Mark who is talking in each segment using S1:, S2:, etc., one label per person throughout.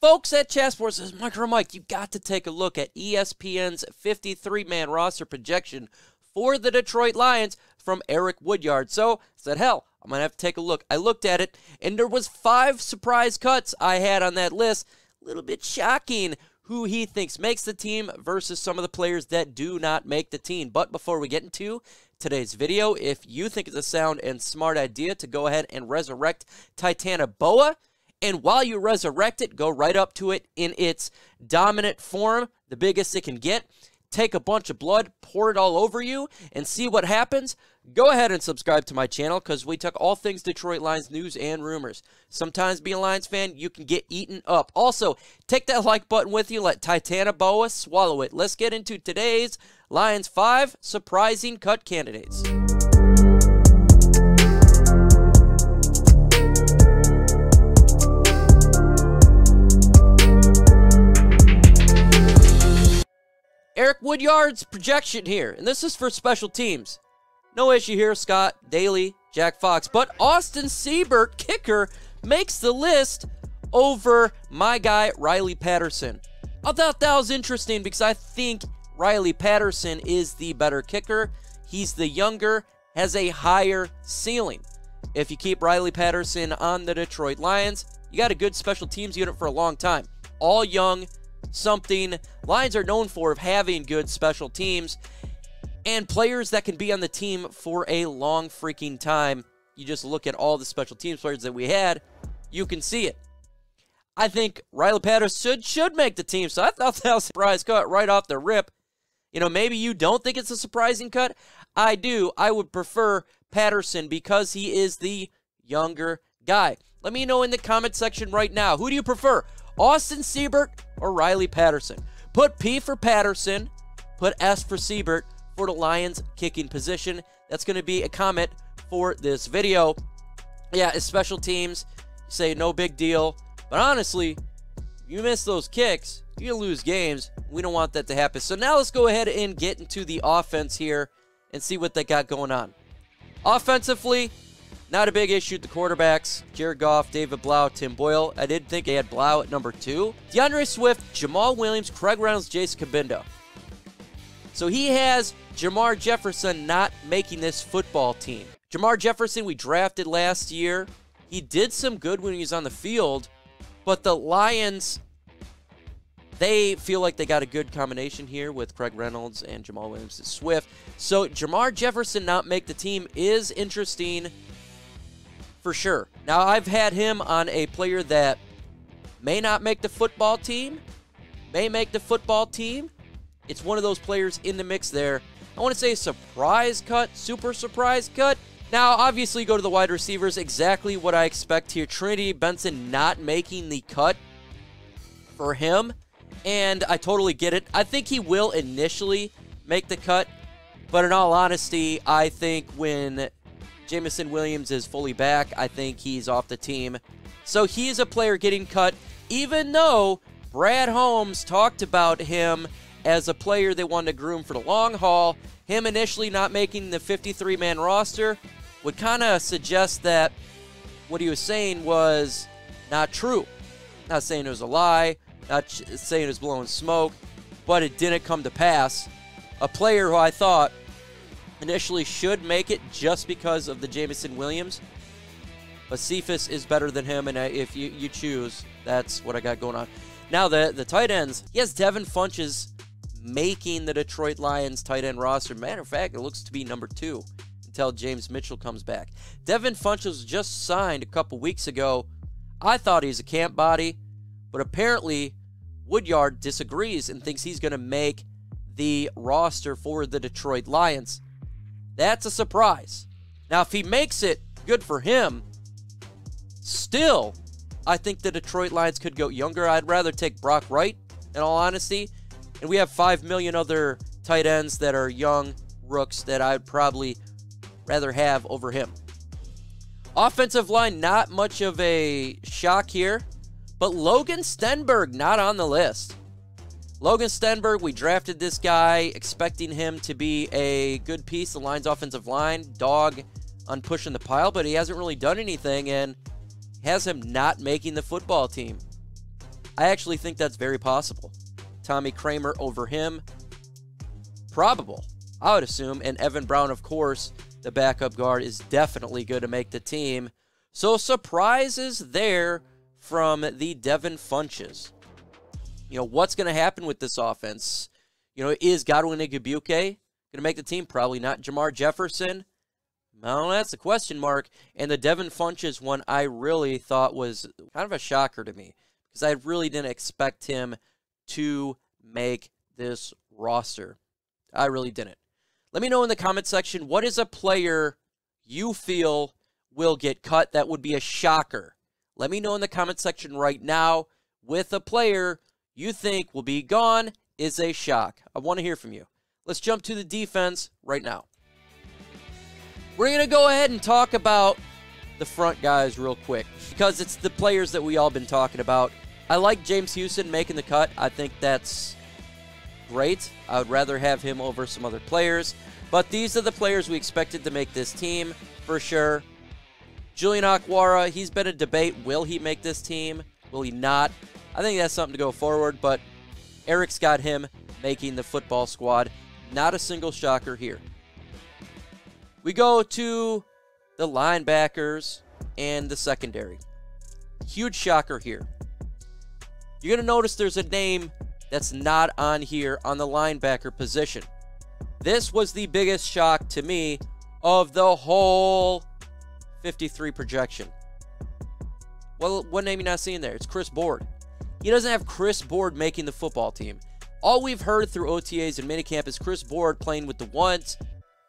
S1: Folks at Chatsport says, MicroMike, you got to take a look at ESPN's 53-man roster projection for the Detroit Lions from Eric Woodyard. So I said, hell, I'm going to have to take a look. I looked at it, and there was 5 surprise cuts I had on that list. A little bit shocking who he thinks makes the team versus some of the players that do not make the team. But before we get into today's video, if you think it's a sound and smart idea to go ahead and resurrect Titanoboa, and while you resurrect it, go right up to it in its dominant form, the biggest it can get, take a bunch of blood, pour it all over you, and see what happens, go ahead and subscribe to my channel because we talk all things Detroit Lions news and rumors. Sometimes being a Lions fan, you can get eaten up. Also, take that like button with you. Let Titanoboa swallow it. Let's get into today's Lions 5 surprising cut candidates. Eric Woodyard's projection here, and this is for special teams. No issue here, Scott, Daly, Jack Fox, but Austin Seibert, kicker, makes the list over my guy, Riley Patterson. I thought that was interesting because I think Riley Patterson is the better kicker. He's the younger, has a higher ceiling. If you keep Riley Patterson on the Detroit Lions, you got a good special teams unit for a long time. All young, something Lions are known for of having good special teams and players that can be on the team for a long freaking time. You just look at all the special teams players that we had, you can see it. I think Riley Patterson should make the team, so I thought that was a surprise cut right off the rip. You know, maybe you don't think it's a surprising cut. I do. I would prefer Patterson because he is the younger guy. Let me know in the comment section right now. Who do you prefer? Austin Seibert or Riley Patterson? Put P for Patterson, put S for Seibert for the Lions kicking position. That's going to be a comment for this video. Yeah, it's special teams. You say no big deal. But honestly, you miss those kicks, you lose games. We don't want that to happen. So now let's go ahead and get into the offense here and see what they got going on. Offensively, not a big issue at the quarterbacks. Jared Goff, David Blau, Tim Boyle. I did think they had Blau at number 2. DeAndre Swift, Jamal Williams, Craig Reynolds, Jason Cabinda. So he has Jermar Jefferson not making this football team. Jermar Jefferson we drafted last year. He did some good when he was on the field, but the Lions, they feel like they got a good combination here with Craig Reynolds and Jamal Williams and Swift. So Jermar Jefferson not make the team is interesting for sure. Now, I've had him on a player that may not make the football team, may make the football team. It's one of those players in the mix there. I want to say surprise cut, super surprise cut. Now, obviously, go to the wide receivers, exactly what I expect here. Trinity Benson not making the cut for him, and I totally get it. I think he will initially make the cut, but in all honesty, I think when Jameson Williams is fully back, I think he's off the team. So he's a player getting cut, even though Brad Holmes talked about him as a player they wanted to groom for the long haul. Him initially not making the 53-man roster would kind of suggest that what he was saying was not true. Not saying it was a lie, not saying it was blowing smoke, but it didn't come to pass. A player who I thought initially should make it just because of the Jameson Williams. But Cephus is better than him, and if you choose, that's what I got going on. Now, the tight ends. Yes, Devin Funchess making the Detroit Lions tight end roster. Matter of fact, it looks to be number 2 until James Mitchell comes back. Devin Funchess was just signed a couple weeks ago. I thought he's a camp body, but apparently Woodyard disagrees and thinks he's going to make the roster for the Detroit Lions. That's a surprise. Now, if he makes it, good for him. Still, I think the Detroit Lions could go younger. I'd rather take Brock Wright, in all honesty. And we have 5 million other tight ends that are young rooks that I'd probably rather have over him. Offensive line, not much of a shock here. But Logan Stenberg not on the list. Logan Stenberg, we drafted this guy expecting him to be a good piece of the Lions' offensive line, dog on pushing the pile, but he hasn't really done anything and has him not making the football team. I actually think that's very possible. Tommy Kramer over him, probable, I would assume. And Evan Brown, of course, the backup guard, is definitely good to make the team. So surprises there from the Devin Funches. What's going to happen with this offense? Is Godwin Igwebuike going to make the team? Probably not. Jermar Jefferson? Well, that's a question mark. And the Devin Funches one I really thought was kind of a shocker to me, because I really didn't expect him to make this roster. I really didn't. Let me know in the comment section, what is a player you feel will get cut that would be a shocker? Let me know in the comment section right now with a player you think will be gone is a shock. I want to hear from you. Let's jump to the defense right now. We're going to go ahead and talk about the front guys real quick, because it's the players that we all been talking about. I like James Houston making the cut. I think that's great. I would rather have him over some other players. But these are the players we expected to make this team for sure. Julian Okwara, he's been a debate. Will he make this team? Will he not? I think that's something to go forward, but Eric's got him making the football squad. Not a single shocker here. We go to the linebackers and the secondary. Huge shocker here. You're going to notice there's a name that's not on here on the linebacker position. This was the biggest shock to me of the whole 53 projection. Well, what name are you not seeing there? It's Chris Board. He doesn't have Chris Board making the football team. All we've heard through OTAs and minicamp is Chris Board playing with the ones,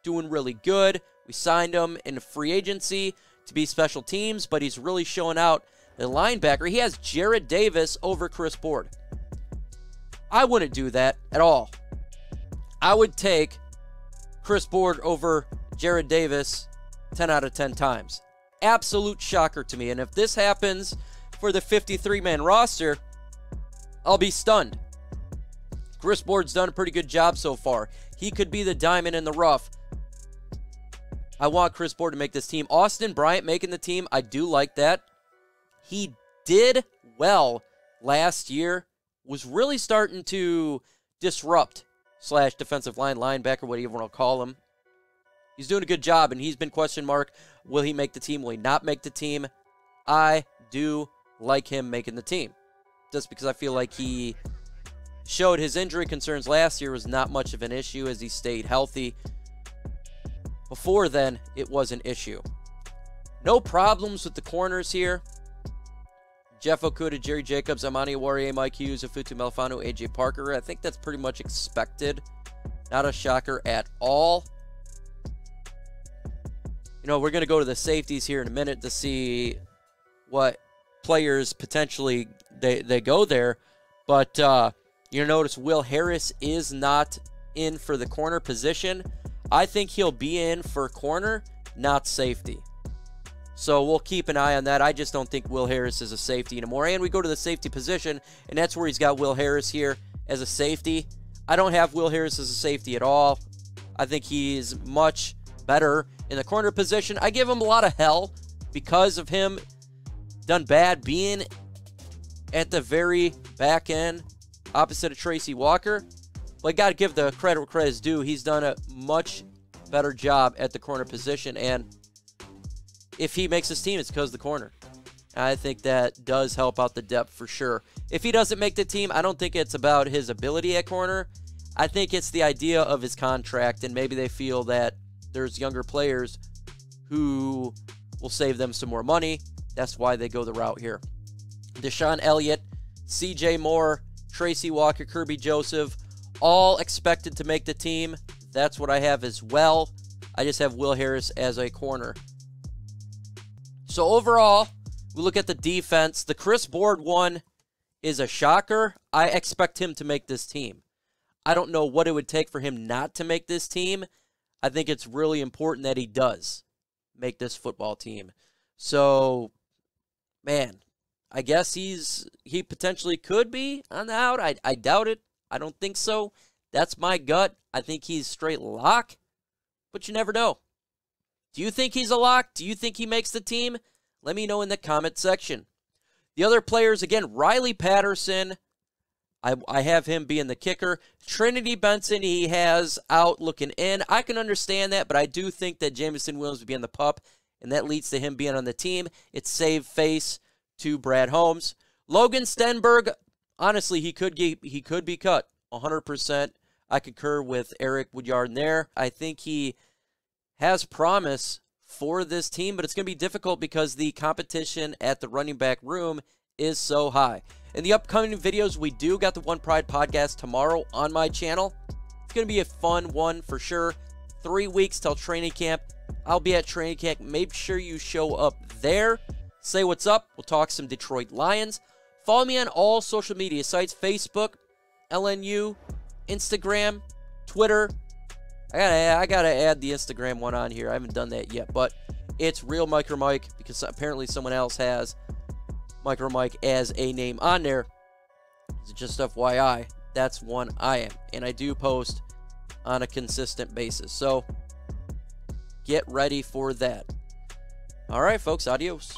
S1: doing really good. We signed him in free agency to be special teams, but he's really showing out the linebacker. He has Jared Davis over Chris Board. I wouldn't do that at all. I would take Chris Board over Jared Davis 10 out of 10 times. Absolute shocker to me. And if this happens for the 53-man roster, I'll be stunned. Chris Board's done a pretty good job so far. He could be the diamond in the rough. I want Chris Board to make this team. Austin Bryant making the team, I do like that. He did well last year. Was really starting to disrupt / defensive line, linebacker, whatever you want to call him. He's doing a good job, and he's been question mark. Will he make the team? Will he not make the team? I do like him making the team, just because I feel like he showed his injury concerns last year was not much of an issue as he stayed healthy. Before then, it was an issue. No problems with the corners here. Jeff Okudah, Jerry Jacobs, Amani Warrior, Mike Hughes, Afutu Melfano, AJ Parker. I think that's pretty much expected. Not a shocker at all. We're going to go to the safeties here in a minute to see what players potentially they go there. But you notice Will Harris is not in for the corner position. I think he'll be in for corner, not safety. So we'll keep an eye on that. I just don't think Will Harris is a safety anymore. And we go to the safety position, and that's where he's got Will Harris here as a safety. I don't have Will Harris as a safety at all. I think he's much better in the corner position. I give him a lot of hell because of him done bad being at the very back end opposite of Tracy Walker. But I got to give the credit where credit is due. He's done a much better job at the corner position, and if he makes his team, it's because of the corner. I think that does help out the depth for sure. If he doesn't make the team, I don't think it's about his ability at corner. I think it's the idea of his contract, and maybe they feel that there's younger players who will save them some more money. That's why they go the route here. Deshaun Elliott, CJ Moore, Tracy Walker, Kirby Joseph, all expected to make the team. That's what I have as well. I just have Will Harris as a corner. So overall, we look at the defense. The Chris Board one is a shocker. I expect him to make this team. I don't know what it would take for him not to make this team. I think it's really important that he does make this football team. So, man, I guess he potentially could be on the out. I doubt it. I don't think so. That's my gut. I think he's straight lock, but you never know. Do you think he's a lock? Do you think he makes the team? Let me know in the comment section. The other players, again, Riley Patterson, I have him being the kicker. Trinity Benson, he has out looking in. I can understand that, but I do think that Jameson Williams would be on the pup, and that leads to him being on the team. It's save face to Brad Holmes. Logan Stenberg, honestly, he could be cut 100%. I concur with Eric Woodyard in there. I think he has promise for this team, but it's going to be difficult because the competition at the running back room is so high. In the upcoming videos, we do got the One Pride podcast tomorrow on my channel. It's going to be a fun one for sure. 3 weeks till training camp. I'll be at training camp. Make sure you show up there. Say what's up. We'll talk some Detroit Lions. Follow me on all social media sites. Facebook, LNU, Instagram, Twitter. I gotta add the Instagram one on here. I haven't done that yet, but it's Real MicroMike because apparently someone else has MicroMike as a name on there. It's just FYI, that's one I am, and I do post on a consistent basis. So get ready for that. All right, folks, adios.